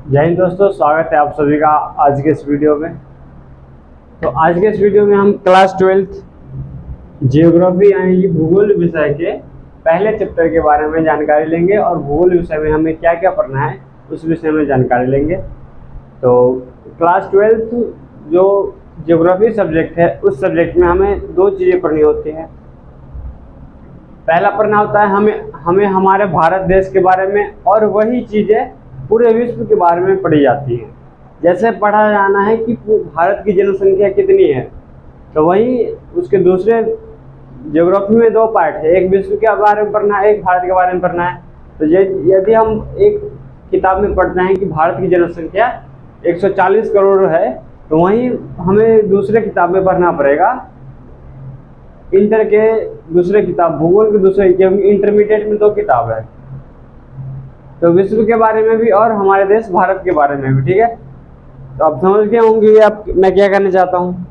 जय हिंद दोस्तों, स्वागत है आप सभी का आज के इस वीडियो में। तो आज के इस वीडियो में हम क्लास 12th जियोग्राफी यानी कि भूगोल विषय के पहले चैप्टर के बारे में जानकारी लेंगे और भूगोल विषय में हमें क्या क्या पढ़ना है उस विषय में जानकारी लेंगे। तो क्लास 12th जो जियोग्राफी सब्जेक्ट है उस सब्जेक्ट में हमें दो चीज़ें पढ़नी होती हैं। पहला पढ़ना होता है हमें हमारे भारत देश के बारे में, और वही चीज़ें पूरे विश्व के बारे में पढ़ी जाती हैं। जैसे पढ़ा जाना है कि भारत की जनसंख्या कितनी है, तो वहीं उसके दूसरे ज्योग्राफी में दो पार्ट है, एक विश्व के बारे में पढ़ना है, एक भारत के बारे में पढ़ना है। तो यदि हम एक किताब में पढ़ते हैं कि भारत की जनसंख्या 140 करोड़ है, तो वहीं हमें दूसरे किताब में पढ़ना पड़ेगा इंटर के दूसरे किताब, भूगोल के दूसरे, क्योंकि इंटरमीडिएट में दो किताब है, तो विश्व के बारे में भी और हमारे देश भारत के बारे में भी। ठीक है, तो आप समझ गए होंगे आप मैं क्या करना चाहता हूँ।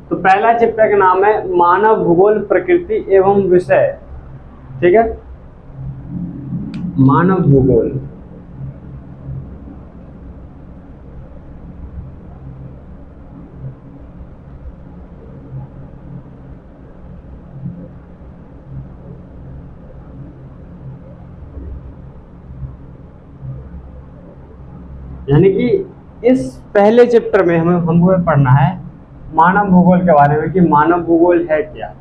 तो पहला चैप्टर का नाम है मानव भूगोल प्रकृति एवं विषय। ठीक है, मानव भूगोल। यानी कि इस पहले चैप्टर में हमको पढ़ना है मानव भूगोल के बारे में कि मानव भूगोल है क्या,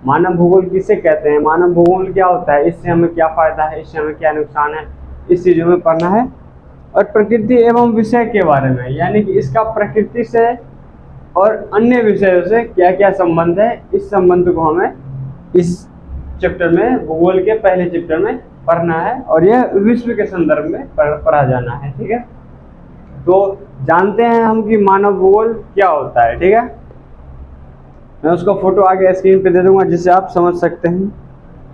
मानव भूगोल किसे कहते हैं, मानव भूगोल क्या होता है, इससे हमें क्या फायदा है, इससे हमें क्या नुकसान है, इस चीज़ों में पढ़ना है। और प्रकृति एवं विषय के बारे में, यानी कि इसका प्रकृति से और अन्य विषयों से क्या क्या संबंध है, इस संबंध को हमें इस चैप्टर में, भूगोल के पहले चैप्टर में पढ़ना है, और यह विश्व के संदर्भ में पढ़ा जाना है। ठीक है, तो जानते हैं हम कि मानव भूगोल क्या होता है। ठीक है, मैं उसका फोटो आगे स्क्रीन पे दे दूंगा जिससे आप समझ सकते हैं।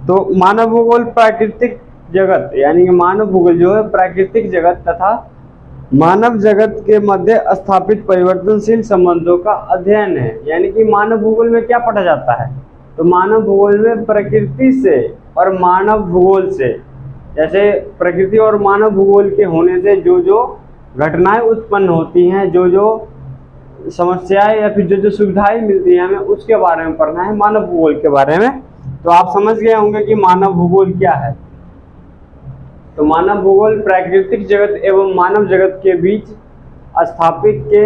तो मानव भूगोल प्राकृतिक जगत, यानी कि मानव भूगोल जो है प्राकृतिक जगत तथा मानव जगत के मध्य स्थापित परिवर्तनशील संबंधों का अध्ययन है। यानी कि मानव भूगोल में क्या पढ़ा जाता है, तो मानव भूगोल में प्रकृति से और मानव भूगोल से, जैसे प्रकृति और मानव भूगोल के होने से जो जो घटनाएं उत्पन्न होती हैं, जो जो समस्याएं या फिर जो जो सुविधाएं मिलती हैं हमें, उसके बारे में पढ़ना है मानव भूगोल के बारे में। तो आप समझ गए होंगे कि मानव भूगोल क्या है। तो मानव भूगोल प्राकृतिक जगत एवं मानव जगत के बीच स्थापित के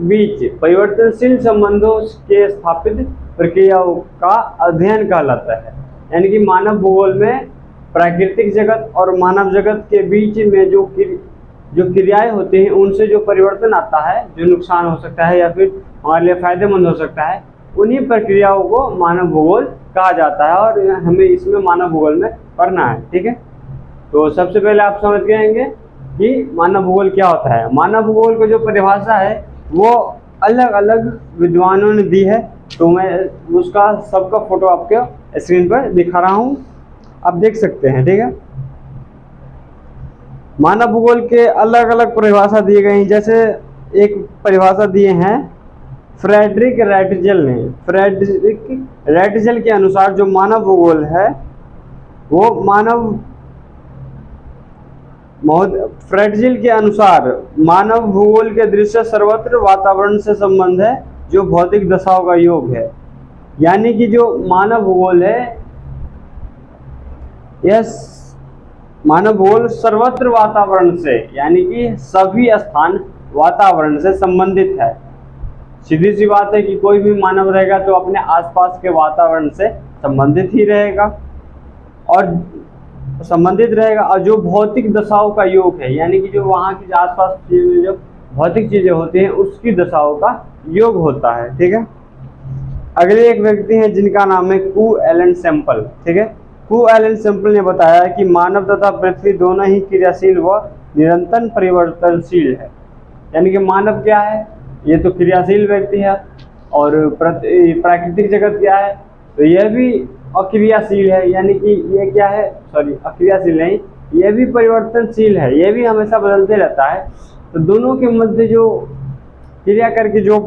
बीच परिवर्तनशील संबंधों के स्थापित प्रक्रियाओं का अध्ययन कहलाता है। यानी कि मानव भूगोल में प्राकृतिक जगत और मानव जगत के बीच में जो क्रियाएं होती हैं उनसे जो परिवर्तन आता है, जो नुकसान हो सकता है या फिर हमारे लिए फायदेमंद हो सकता है, उन्हीं प्रक्रियाओं को मानव भूगोल कहा जाता है, और हमें इसमें मानव भूगोल में पढ़ना है। ठीक है, तो सबसे पहले आप समझ गए होंगे कि मानव भूगोल क्या होता है। मानव भूगोल की जो परिभाषा है वो अलग अलग विद्वानों ने दी है, तो मैं उसका सबका फोटो आपके स्क्रीन पर दिखा रहा हूँ, आप देख सकते हैं। ठीक है, मानव भूगोल के अलग अलग परिभाषा दिए गए हैं। जैसे एक परिभाषा दिए हैं फ्रेडरिक रैटजेल ने। फ्रेडरिक रैटजेल के अनुसार जो मानव भूगोल है वो फ्रेडजेल के अनुसार मानव भूगोल के दृश्य सर्वत्र वातावरण से संबंध है जो भौतिक दशाओं का योग है। यानी कि जो मानव भूगोल है, यह मानव भूगोल सर्वत्र वातावरण से, यानी कि सभी स्थान वातावरण से संबंधित है। सीधी सी बात है कि कोई भी मानव रहेगा तो अपने आसपास के वातावरण से संबंधित ही रहेगा और जो भौतिक दशाओं का योग है, यानी कि जो वहाँ की आसपास जो भौतिक चीजें होती हैं उसकी दशाओं का योग होता है। ठीक है, अगले एक व्यक्ति हैं जिनका नाम है कू एलन सैंपल। ठीक है, कू एलन सैंपल ने बताया कि मानव तथा पृथ्वी दोनों ही क्रियाशील व निरंतर परिवर्तनशील है। यानी कि मानव क्या है, ये तो क्रियाशील व्यक्ति है, और प्राकृतिक जगत क्या है, तो यह भी अक्रियाशील है। यानी कि ये क्या है, अक्रियाशील नहीं, यह भी परिवर्तनशील है, यह भी हमेशा बदलते रहता है। तो दोनों के मध्य जो क्रिया करके जो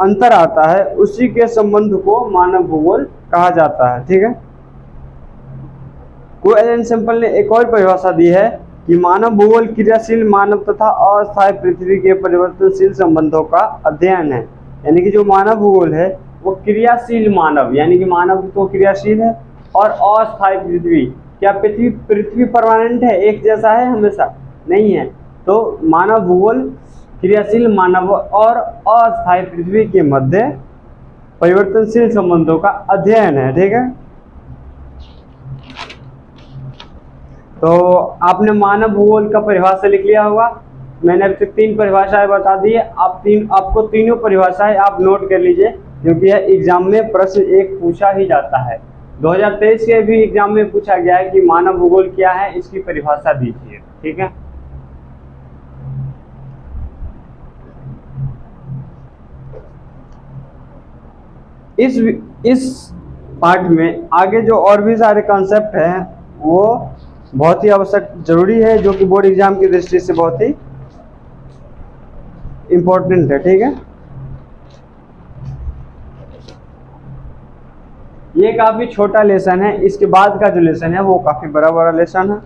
अंतर आता है उसी के संबंध को मानव भूगोल कहा जाता है। ठीक है, को एलन सैंपल ने एक और परिभाषा दी है कि मानव भूगोल क्रियाशील मानव तथा अस्थायी पृथ्वी के परिवर्तनशील संबंधों का अध्ययन है। यानी कि जो मानव भूगोल है वो क्रियाशील मानव, यानी कि मानव तो क्रियाशील है, और अस्थायी पृथ्वी, क्या पृथ्वी पृथ्वी परमानेंट है, एक जैसा है हमेशा, नहीं है। तो मानव भूगोल क्रियाशील मानव और अस्थायी पृथ्वी के मध्य परिवर्तनशील संबंधों का अध्ययन है। ठीक है, तो आपने मानव भूगोल का परिभाषा लिख लिया होगा। मैंने अभी तक 3 परिभाषाएं बता दी है। आपको तीनों परिभाषाएं आप नोट कर लीजिए, क्योंकि यह एग्जाम में प्रश्न एक पूछा ही जाता है। 2023 के भी एग्जाम में पूछा गया है कि मानव भूगोल क्या है, इसकी परिभाषा दीजिए। ठीक है, इस पार्ट में आगे जो और भी सारे कॉन्सेप्ट हैं वो बहुत ही आवश्यक जरूरी है, जो कि बोर्ड एग्जाम की दृष्टि से बहुत ही इम्पोर्टेंट है। ठीक है, ये काफी छोटा लेसन है, इसके बाद का जो लेसन है वो काफी बड़ा लेसन है।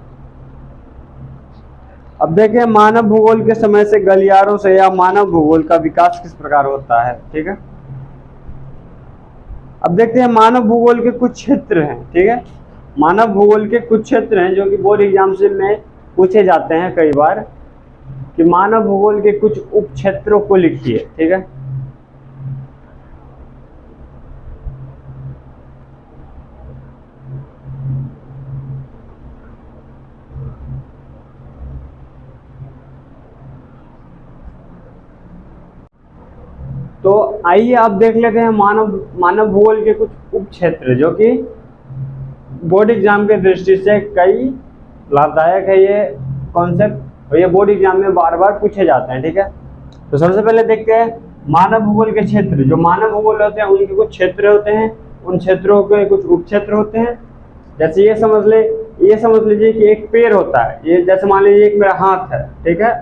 अब देखें मानव भूगोल के समय से गलियारों से या मानव भूगोल का विकास किस प्रकार होता है। ठीक है, अब देखते हैं मानव भूगोल के कुछ क्षेत्र हैं। ठीक है, मानव भूगोल के कुछ क्षेत्र हैं जो कि बोर्ड एग्जाम से में पूछे जाते हैं कई बार, कि मानव भूगोल के कुछ उप क्षेत्रों को लिखिए। ठीक है, तो आइए आप देख लेते हैं मानव भूगोल के कुछ उप क्षेत्र, जो कि बोर्ड एग्जाम के दृष्टि से कई लाभदायक है ये कॉन्सेप्ट, और ये बोर्ड एग्जाम में बार बार पूछे जाते हैं। ठीक है, तो सबसे पहले देखते हैं मानव भूगोल के क्षेत्र। जो मानव भूगोल होते हैं उनके कुछ क्षेत्र होते हैं, उन क्षेत्रों के कुछ उप क्षेत्र होते हैं। जैसे ये समझ लीजिए कि एक पैर होता है, ये जैसे मान लीजिए एक मेरा हाथ है। ठीक है,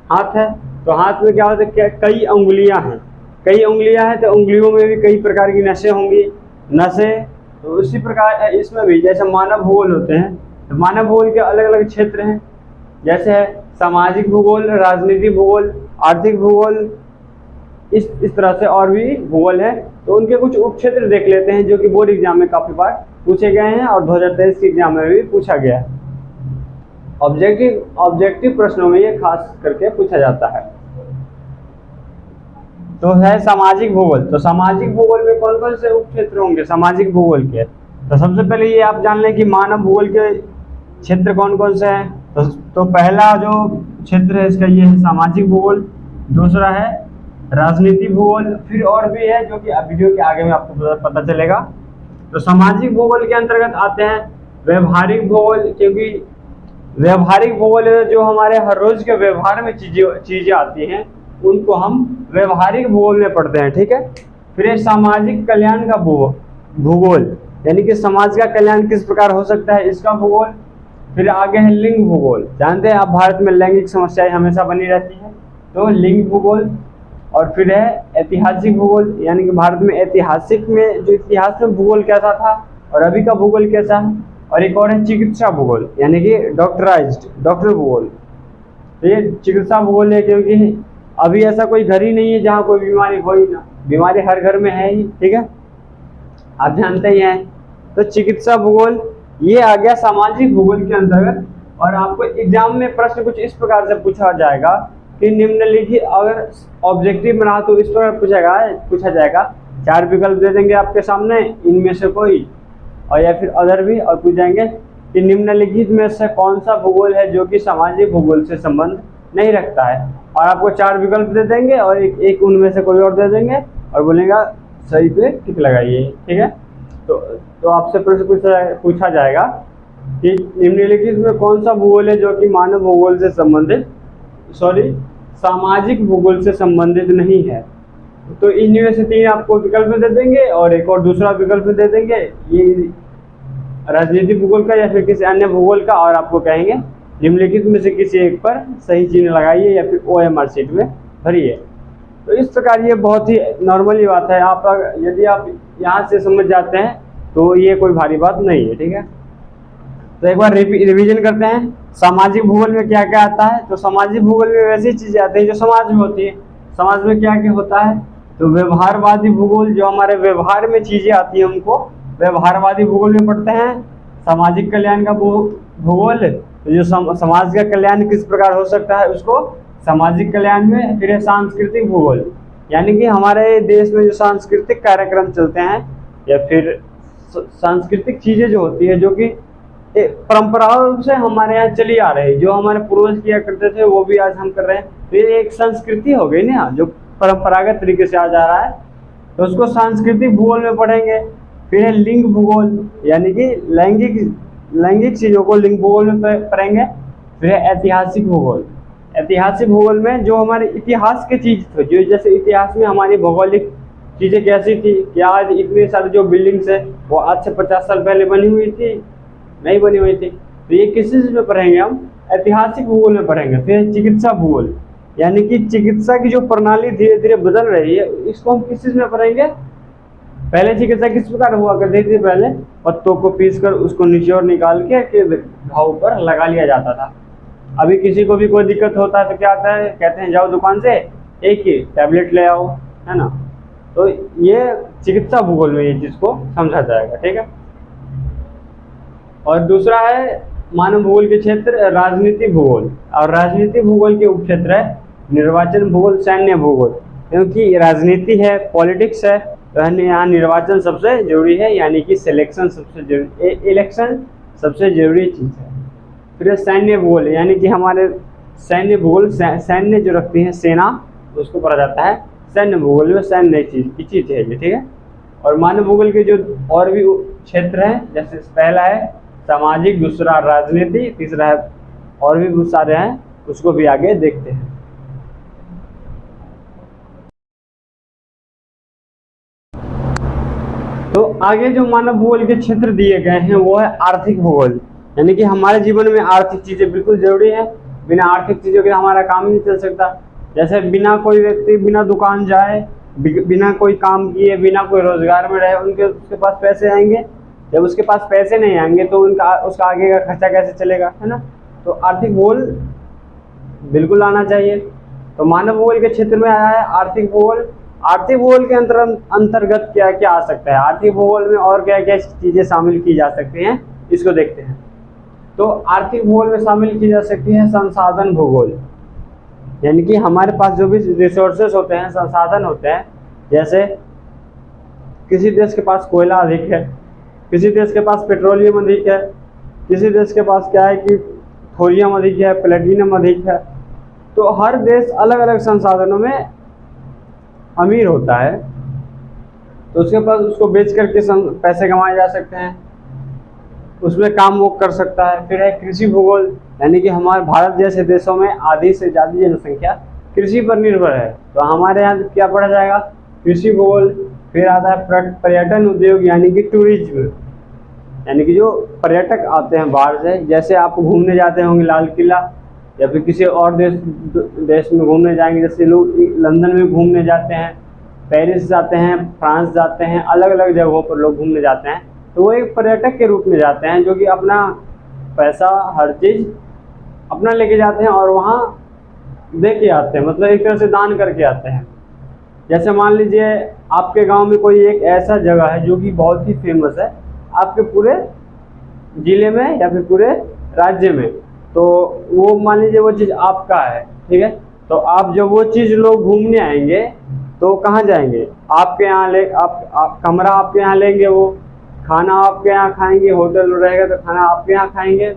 हाथ है, तो हाथ में क्या होता है, कई उंगलियां हैं, तो उंगलियों में भी कई प्रकार की नसें होंगी, तो उसी प्रकार इसमें भी जैसे मानव भूगोल होते हैं, तो मानव भूगोल के अलग अलग क्षेत्र हैं। जैसे है सामाजिक भूगोल, राजनीतिक भूगोल, आर्थिक भूगोल, इस तरह से और भी भूगोल है। तो उनके कुछ उप क्षेत्र देख लेते हैं, जो कि बोर्ड एग्जाम में काफी बार पूछे गए हैं और 2023 के एग्जाम में भी पूछा गया है। ऑब्जेक्टिव प्रश्नों में ये खास करके पूछा जाता है। तो है सामाजिक भूगोल। तो सामाजिक भूगोल में कौन कौन से उप क्षेत्र होंगे सामाजिक भूगोल के? तो सबसे पहले ये आप जान लें कि मानव भूगोल के क्षेत्र कौन कौन से हैं। तो पहला जो क्षेत्र है इसका ये है सामाजिक भूगोल, दूसरा है राजनीतिक भूगोल, फिर और भी है जो कि वीडियो के आगे में आपको पता चलेगा। तो सामाजिक भूगोल के अंतर्गत आते हैं व्यवहारिक भूगोल, क्योंकि व्यवहारिक भूगोल जो हमारे हर रोज के व्यवहार में चीजें आती हैं उनको हम व्यवहारिक भूगोल में पढ़ते हैं। ठीक है, फिर ये सामाजिक कल्याण का भूगोल, यानी कि समाज का कल्याण किस प्रकार हो सकता है, इसका भूगोल। फिर आगे है लिंग भूगोल, जानते हैं आप भारत में लैंगिक समस्याएं हमेशा बनी रहती है, तो लिंग भूगोल। और फिर है ऐतिहासिक भूगोल, यानी कि भारत में ऐतिहासिक में जो इतिहास में भूगोल कैसा था और अभी का भूगोल कैसा है। और एक और है चिकित्सा भूगोल, यानी कि डॉक्टर भूगोल। तो ये चिकित्सा भूगोल है क्योंकि अभी ऐसा कोई घर ही नहीं है जहाँ कोई बीमारी हो ही ना, बीमारी हर घर में है ही। ठीक है, आप जानते ही हैं। तो चिकित्सा भूगोल ये आ गया सामाजिक भूगोल के अंतर्गत। और आपको एग्जाम में प्रश्न कुछ इस प्रकार से पूछा जाएगा कि निम्नलिखित, अगर ऑब्जेक्टिव बना तो इस प्रकार पूछा जाएगा, 4 विकल्प दे देंगे आपके सामने, इनमें से कोई, और या फिर अदर भी, और पूछ जाएंगे कि निम्नलिखित में से कौन सा भूगोल है जो कि सामाजिक भूगोल से संबंध नहीं रखता है। और आपको 4 विकल्प दे देंगे और एक उनमें से कोई और दे देंगे और बोलेगा सही पे टिक लगाइए। ठीक है, तो आपसे प्रश्न पूछा जाएगा कि निम्नलिखित में कौन सा भूगोल है जो कि मानव भूगोल से संबंधित, सामाजिक भूगोल से संबंधित नहीं है। तो इनमें से 3 आपको विकल्प में दे देंगे और एक और दूसरा विकल्प में दे देंगे, ये राजनीतिक भूगोल का या फिर किसी अन्य भूगोल का, और आपको कहेंगे निम्नलिखित में से किसी एक पर सही चिन्ह लगाइए या फिर OMR शीट में भरिए। तो इस प्रकार ये बहुत ही नॉर्मली बात है। यदि आप यहाँ से समझ जाते हैं तो ये कोई भारी बात नहीं है। ठीक है, तो एक बार रिवीजन करते हैं। सामाजिक भूगोल में क्या क्या आता है? तो सामाजिक भूगोल में वैसी चीजें आती है जो समाज में होती है। समाज में क्या क्या होता है? तो व्यवहारवादी भूगोल, जो हमारे व्यवहार में चीजें आती हैं उनको व्यवहारवादी भूगोल में पढ़ते हैं। सामाजिक कल्याण का भूगोल, तो जो समाज का कल्याण किस प्रकार हो सकता है उसको सामाजिक कल्याण में। फिर है सांस्कृतिक भूगोल, यानी कि हमारे देश में जो सांस्कृतिक कार्यक्रम चलते हैं या फिर सांस्कृतिक चीजें जो होती है जो कि परंपराओं से हमारे यहाँ चली आ रही है, जो हमारे पूर्वज किया करते थे वो भी आज हम कर रहे हैं, तो ये एक संस्कृति हो गई ना जो परंपरागत तरीके से आ जा रहा है, तो उसको सांस्कृतिक भूगोल में पढ़ेंगे। फिर है लिंग भूगोल, यानी कि लैंगिक चीजों को लिंग भूगोल में पढ़ेंगे। फिर है ऐतिहासिक भूगोल। ऐतिहासिक भूगोल में जो हमारे इतिहास के चीज थे, जो जैसे इतिहास में हमारी भौगोलिक चीजें कैसी थी, क्या आज इतनी सारी जो बिल्डिंग्स है वो आज से 50 साल पहले बनी हुई थी, नहीं बनी हुई थी, तो ये किस चीज में पढ़ेंगे हम? ऐतिहासिक भूगोल में पढ़ेंगे। फिर चिकित्सा भूगोल, यानी कि चिकित्सा की जो प्रणाली धीरे धीरे बदल रही है, इसको हम किस चीज में पढ़ेंगे? पहले चिकित्सा किस प्रकार हुआ करती थी? पहले पत्तों को पीस कर उसको निचोड़ निकाल के घाव पर लगा लिया जाता था। अभी किसी को भी कोई दिक्कत होता है तो क्या आता है, कहते हैं जाओ दुकान से एक ही टैबलेट ले आओ, है ना। तो ये चिकित्सा भूगोल में ये चीज को समझा जाएगा, ठीक है। और दूसरा है मानव भूगोल के क्षेत्र राजनीति भूगोल, और राजनीति भूगोल के उपक्षेत्र है निर्वाचन भूगोल, सैन्य भूगोल। क्योंकि राजनीति है, पॉलिटिक्स है, तो यहाँ निर्वाचन सबसे जरूरी है, यानी कि सिलेक्शन सबसे जरूरी, इलेक्शन सबसे जरूरी चीज है। फिर सैन्य भूगोल, यानी कि हमारे सैन्य भूगोल, सैन्य जो रखती है सेना, उसको पढ़ा जाता है सैन्य भूगोल में। सैन्य चीज है ये, ठीक है। और मानव भूगोल के जो और भी क्षेत्र हैं, जैसे पहला है सामाजिक, दूसरा राजनीति, तीसरा है और भी बहुत सारे हैं, उसको भी आगे देखते हैं। तो आगे जो मानव भूगोल के क्षेत्र दिए गए हैं वो है आर्थिक भूगोल, यानी कि हमारे जीवन में आर्थिक चीजें बिल्कुल जरूरी है। बिना आर्थिक चीजों के हमारा काम नहीं चल सकता। जैसे बिना कोई व्यक्ति बिना दुकान जाए, बिना कोई काम किए, बिना कोई रोजगार में रहे, उसके पास पैसे आएंगे? जब उसके पास पैसे नहीं आएंगे तो उसका आगे का खर्चा कैसे चलेगा, है ना। तो आर्थिक भूगोल बिल्कुल आना चाहिए। तो मानव भूगोल के क्षेत्र में आया है आर्थिक भूगोल। आर्थिक भूगोल के अंतर्गत क्या क्या आ सकता है? आर्थिक भूगोल में और क्या क्या चीजें शामिल की जा सकती हैं, इसको देखते हैं। तो आर्थिक भूगोल में शामिल की जा सकती है संसाधन भूगोल, यानी कि हमारे पास जो भी रिसोर्सेस होते हैं, संसाधन होते हैं, जैसे किसी देश के पास कोयला अधिक है, किसी देश के पास पेट्रोलियम अधिक है, किसी देश के पास क्या है कि थोरियम अधिक है, प्लेटिनम अधिक है। तो हर देश अलग अलग संसाधनों में अमीर होता है, तो उसके पास उसको बेच करके पैसे कमाए जा सकते हैं, उसमें काम वो कर सकता है। फिर है कृषि भूगोल, यानी कि हमारे भारत जैसे देशों में आधी से ज़्यादा जनसंख्या कृषि पर निर्भर है, तो हमारे यहाँ क्या पढ़ा जाएगा? कृषि भूगोल। फिर आता है पर्यटन उद्योग, यानी कि टूरिज्म, यानी कि जो पर्यटक आते हैं बाहर से, जैसे आप घूमने जाते होंगे लाल किला, या फिर किसी और देश में घूमने जाएंगे, जैसे लोग लंदन में घूमने जाते हैं, पेरिस जाते हैं, फ्रांस जाते हैं, अलग अलग जगहों पर लोग घूमने जाते हैं, तो वो एक पर्यटक के रूप में जाते हैं, जो कि अपना पैसा हर चीज़ अपना लेके जाते हैं और वहाँ दे के आते हैं, मतलब एक तरह से दान करके आते हैं। जैसे मान लीजिए आपके गांव में कोई एक ऐसा जगह है जो कि बहुत ही फेमस है आपके पूरे ज़िले में या फिर पूरे राज्य में, तो वो मान लीजिए वो चीज़ आपका है, ठीक है। तो आप जब वो चीज़ लोग घूमने आएंगे तो कहाँ जाएंगे? आपके यहाँ आप कमरा आपके यहाँ लेंगे, वो खाना आपके यहाँ खाएंगे, होटल रहेगा तो खाना आपके यहाँ खाएंगे।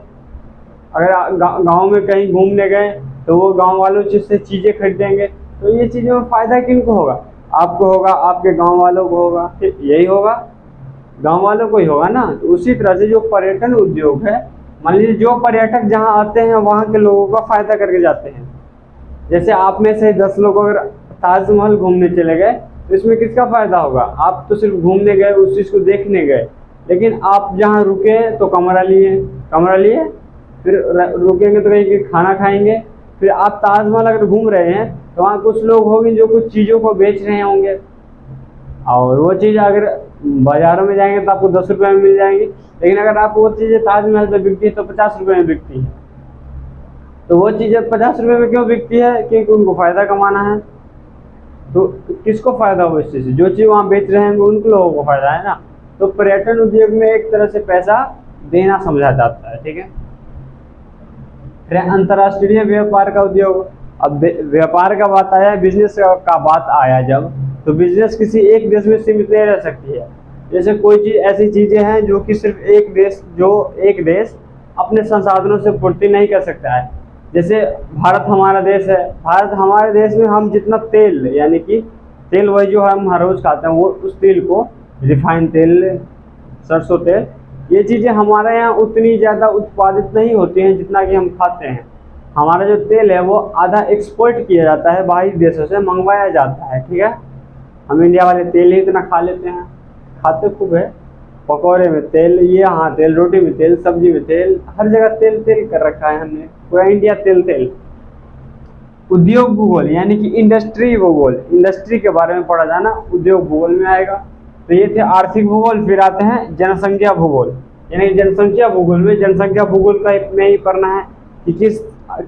अगर गांव में कहीं घूमने गए तो वो गांव वालों से चीज़ें खरीदेंगे, तो ये चीज़ों में फ़ायदा किनको होगा? आपको होगा, आपके गांव वालों को होगा, यही होगा, गांव वालों को ही होगा ना। तो उसी तरह से जो पर्यटन उद्योग है, मान लीजिए जो पर्यटक जहाँ आते हैं वहाँ के लोगों का फ़ायदा करके जाते हैं। जैसे आप में से 10 लोग अगर ताजमहल घूमने चले गए तो इसमें किसका फ़ायदा होगा? आप तो सिर्फ घूमने गए, उस चीज़ को देखने गए, लेकिन आप जहाँ रुके तो कमरा लिए, फिर रुकेंगे तो कहीं खाना खाएंगे, फिर आप ताजमहल अगर घूम रहे हैं तो वहाँ कुछ लोग होंगे जो कुछ चीज़ों को बेच रहे होंगे, और वो चीज़ अगर बाज़ारों में जाएंगे तो आपको 10 रुपये में मिल जाएंगी, लेकिन अगर आपको वो चीज़ें ताजमहल पे बिकती है तो 50 रुपये में बिकती है। तो वो चीज़ें 50 रुपये में क्यों बिकती है? क्योंकि उनको फ़ायदा कमाना है। तो किसको फ़ायदा हो इस चीज़ से? जो चीज़ वहाँ बेच रहे हैं उनको लोगों को फ़ायदा है ना। तो पर्यटन उद्योग में एक तरह से पैसा देना समझा जाता है, ठीक है। फिर अंतर्राष्ट्रीय व्यापार का उद्योग। अब व्यापार का बात आया, बिजनेस का बात आया जब, तो बिजनेस किसी एक देश में सीमित नहीं रह सकती है। जैसे कोई चीज़ ऐसी चीज़ें हैं जो कि सिर्फ एक देश अपने संसाधनों से पूर्ति नहीं कर सकता है। जैसे भारत हमारा देश है, भारत हमारे देश में हम जितना तेल, यानी कि तेल वही जो हम हर रोज़ खाते हैं, वो उस तेल को, रिफाइंड तेल, सरसों तेल, ये चीज़ें हमारे यहाँ उतनी ज़्यादा उत्पादित नहीं होती हैं जितना कि हम खाते हैं। हमारा जो तेल है वो आधा एक्सपोर्ट किया जाता है, बाहरी देशों से मंगवाया जाता है, ठीक है। हम इंडिया वाले तेल ही इतना खा लेते हैं, खाते खूब है, पकौड़े में तेल, ये हाँ तेल, रोटी में तेल, सब्जी में तेल, हर जगह तेल तेल कर रखा है हमने, पूरा इंडिया तेल तेल। उद्योग भूगोल यानी कि इंडस्ट्री भूगोल, इंडस्ट्री के बारे में पढ़ा जाना उद्योग भूगोल में आएगा। तो ये थे आर्थिक भूगोल। फिर आते हैं जनसंख्या भूगोल, यानी जनसंख्या भूगोल में जनसंख्या भूगोल का में ही पढ़ना है कि किस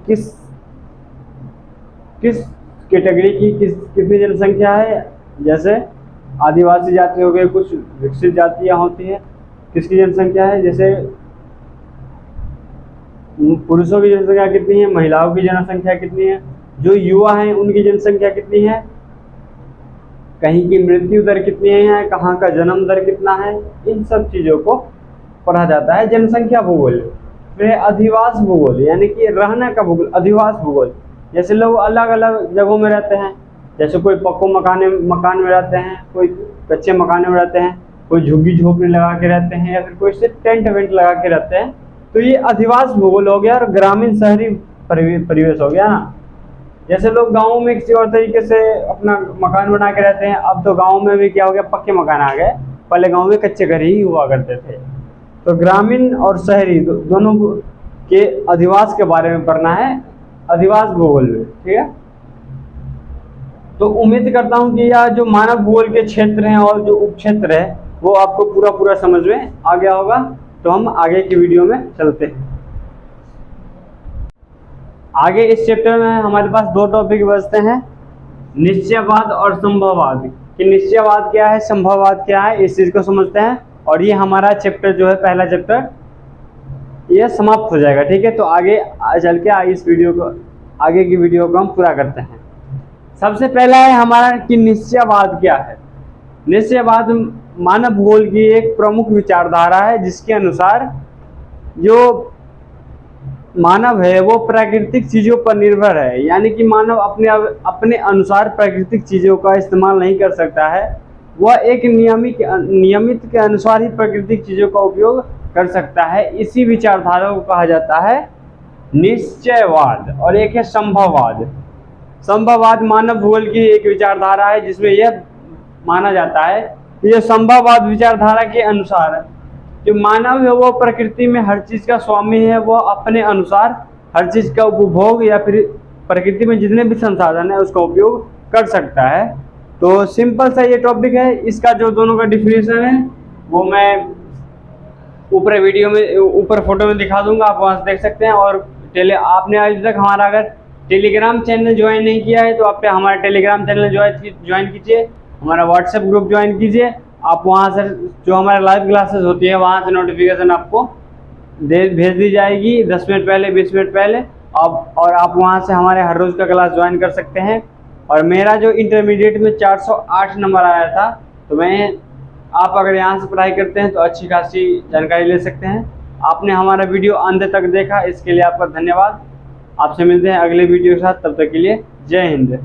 किस किस कैटेगरी की कितनी जनसंख्या है। जैसे आदिवासी जाति हो गए, कुछ विकसित जातियाँ होती हैं, किसकी जनसंख्या है, जैसे पुरुषों की जनसंख्या कितनी है, महिलाओं की जनसंख्या कितनी है, जो युवा हैं उनकी जनसंख्या कितनी है, कहीं की मृत्यु दर कितनी है, कहाँ का जन्म दर कितना है, इन सब चीज़ों को पढ़ा जाता है जनसंख्या भूगोल। फिर अधिवास भूगोल यानी कि रहने का भूगोल, अधिवास भूगोल। जैसे लोग अलग अलग जगहों में रहते हैं, जैसे कोई पक्को मकान में रहते हैं, कोई कच्चे मकान में रहते हैं, कोई झुग्गी झोपड़ी लगा के रहते हैं, या फिर कोई सिर्फ टेंट वेंट लगा के रहते हैं। तो ये अधिवास भूगोल हो गया। और ग्रामीण शहरी परिवेश हो गया ना। जैसे लोग गाँव में किसी और तरीके से अपना मकान बना के रहते हैं, अब तो गाँव में भी क्या हो गया, पक्के मकान आ गए, पहले गाँव में कच्चे घर ही हुआ करते थे। तो ग्रामीण और शहरी दोनों के अधिवास के बारे में पढ़ना है अधिवास भूगोल में, ठीक है। तो उम्मीद करता हूँ कि यह जो मानव भूगोल के क्षेत्र हैं और जो उपक्षेत्र है वो आपको पूरा समझ में आ गया होगा। तो हम आगे की वीडियो में चलते हैं। आगे इस चैप्टर में हमारे पास दो टॉपिक बचते हैं, निश्चयवाद और संभववाद। कि निश्चयवाद क्या है, संभववाद क्या है, इस चीज़ को समझते हैं। और ये हमारा चैप्टर जो है, पहला चैप्टर, ये समाप्त हो जाएगा, ठीक है। तो आगे चल के इस वीडियो को, आगे की वीडियो को हम पूरा करते हैं। सबसे पहला है हमारा कि निश्चयवाद क्या है। निश्चयवाद मानव भूगोल की एक प्रमुख विचारधारा है, जिसके अनुसार जो मानव है वो प्राकृतिक चीज़ों पर निर्भर है। यानी कि मानव अपने अनुसार प्राकृतिक चीज़ों का इस्तेमाल नहीं कर सकता है, वह एक नियमित के अनुसार ही प्राकृतिक चीज़ों का उपयोग कर सकता है। इसी विचारधारा को कहा जाता है निश्चयवाद। और एक है संभववाद। संभववाद मानव भूगोल की एक विचारधारा है, जिसमें यह माना जाता है कि यह संभववाद विचारधारा के अनुसार जो मानव है वो प्रकृति में हर चीज़ का स्वामी है, वो अपने अनुसार हर चीज़ का उपभोग या फिर प्रकृति में जितने भी संसाधन है उसका उपयोग कर सकता है। तो सिंपल सा ये टॉपिक है। इसका जो दोनों का डिफिनेशन है वो मैं ऊपर वीडियो में, ऊपर फोटो में दिखा दूंगा, आप वहाँ से देख सकते हैं। और आपने अभी तक हमारा अगर टेलीग्राम चैनल ज्वाइन नहीं किया है तो आप हमारा टेलीग्राम चैनल ज्वाइन कीजिए, हमारा व्हाट्सएप ग्रुप ज्वाइन कीजिए। आप वहाँ से जो हमारे लाइव क्लासेस होती है वहाँ से नोटिफिकेशन आपको भेज दी जाएगी 10 मिनट पहले, 20 मिनट पहले। और आप वहाँ से हमारे हर रोज़ का क्लास ज्वाइन कर सकते हैं। और मेरा जो इंटरमीडिएट में 408 नंबर आया था, तो आप अगर यहाँ से पढ़ाई करते हैं तो अच्छी खासी जानकारी ले सकते हैं। आपने हमारा वीडियो अंत तक देखा, इसके लिए आपका धन्यवाद। आपसे मिलते हैं अगले वीडियो के साथ, तब तक के लिए जय हिंद।